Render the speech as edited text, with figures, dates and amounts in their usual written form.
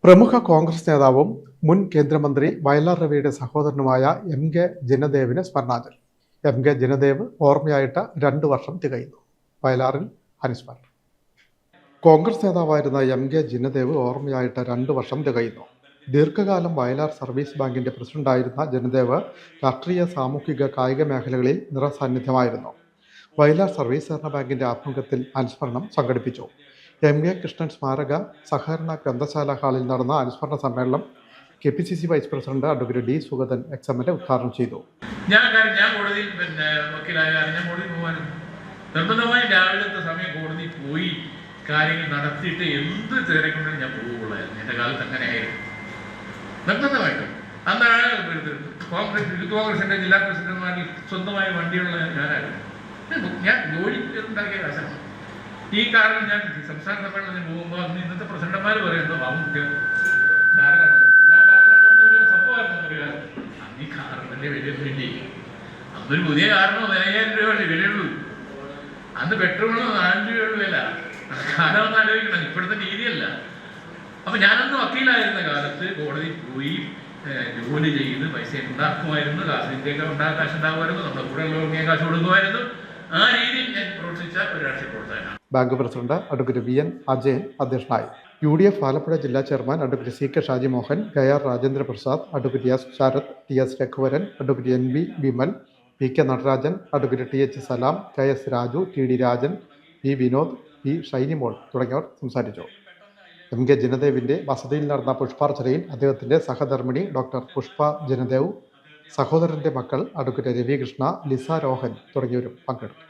പ്രമുഖ കോൺഗ്രസ് നേതാവും മുൻ കേന്ദ്രമന്ത്രി വയലാർ രവിയുടെ സഹോദരനുമായ എം.കെ. ജിനദേവിന് സ്മരണാഞ്ജലി. എം.കെ. ജിനദേവ് ഓർമ്മയായിട്ട് 2 വർഷം തികയുന്നു. വയലാറിൽ അനുസ്മരണം. കോൺഗ്രസ് നേതാവായിരുന്ന എം.കെ. ജിനദേവ് ഓർമ്മയായിട്ട് 2 വർഷം തികയുന്നു. ദീർഘകാലം വയലാർ സർവീസ് ബാങ്കിന്റെ പ്രസിഡന്റായിരുന്ന ജിനദേവ് രാഷ്ട്രീയ, സാമൂഹിക, കായിക മേഖലകളിൽ നിറസാന്നിധ്യമായിരുന്നു. വയലാർ സർവീസ് സഹകരണ ബാങ്കിന്റെ ആഭിമുഖ്യത്തിൽ അനുസ്മരണം സംഘടിപ്പിച്ചു. എം.എ. കൃഷ്ണൻ സ്മാരക സഹകരണ ഗ്രന്ഥശാല ഹാളിൽ നടന്ന അനുസ്മരണ സമ്മേളനം KPCC vice president advocate D Sugathan XML ഉദ്ഘാടനം ചെയ്തു. ഞാൻ കോടതിയിൽ വക്കീലായ ഞാൻ കോടതിയിൽ പോകാനും നിർബന്ധമായി രാവിലത്തെ സമയം കോടതിയിൽ പോയി കാര്യങ്ങൾ നടത്തിയിട്ട് എന്ത് തിരക്കുണ്ടെങ്കിലും ഞാൻ പോവുകയുള്ളായിരുന്നു. എൻ്റെ കാലത്ത് അങ്ങനെയായിരുന്നു നിർബന്ധമായിട്ടും. അന്നാണ് കോൺഗ്രസിൻ്റെ ജില്ലാ പ്രസിഡന്റുമാരിൽ സ്വന്തമായ വണ്ടിയുള്ള ഞാനായിരുന്നു. ഞാൻ ജോലി ഉണ്ടാക്കിയ കാശാണ്. ഈ കാറിൽ ഞാൻ സംസ്ഥാന സമ്മേളനത്തിന് പോകുമ്പോൾ അന്ന് ഇന്നത്തെ പ്രസിഡന്റുമാർ പറയുന്നത് വാമുക്ക് കാറിലാണ്. ഞാൻ കാറിലാണെന്നൊരു സംഭവമായിരുന്നു അറിയാം. അന്ന് ഈ കാറിൻ്റെ വില വേണ്ടി അന്നൊരു പുതിയ കാറിന് 15,000 രൂപയല്ലേ വിലയുള്ളൂ. അന്ന് പെട്രോളിന് 4 രൂപയുള്ള വില. കാലമൊന്നും ആലോചിക്കണം, ഇപ്പോഴത്തെ രീതിയല്ല. അപ്പം ഞാനന്ന് വക്കീലായിരുന്ന കാലത്ത് കോടതി പോയി ജോലി ചെയ്ത് പൈസ ഉണ്ടാക്കുമായിരുന്നു. ഇന്ത്യയൊക്കെ കാശ് ഉണ്ടാകുമായിരുന്നു. നമ്മുടെ കൂടെ ഉള്ളവർക്ക് കാശ് കൊടുക്കുമായിരുന്നു. ആ രീതിയിൽ ഞാൻ പ്രവർത്തിച്ച ഒരു രാഷ്ട്രീയ പ്രവർത്തകനാണ്. Bank president advocate VN Ajayan അധ്യക്ഷനായി. UDF ആലപ്പുഴ ജില്ലാ chairman advocate CK Shaji Mohan, KR Rajendra Prasad, advocate S Sarath, TS Raghuvaran, advocate NB Vimal, PK Natarajan, advocate TH Salam, KS Raju, TD Rajan, P Vinod, P Shinymol തുടങ്ങിയവർ സംസാരിച്ചു. എം.കെ. ജിനദേവിന്റെ വസതിയിൽ നടന്ന പുഷ്പാർച്ചനയിൽ അദ്ദേഹത്തിന്റെ സഹധർമ്മിണി ഡോക്ടർ പുഷ്പ ജിനദേവ്, സഹോദരന്റെ മക്കൾ അഡ്വക്കേറ്റ് രവികൃഷ്ണ, ലിസ രോഹൻ തുടങ്ങിയവരും പങ്കെടുത്തു.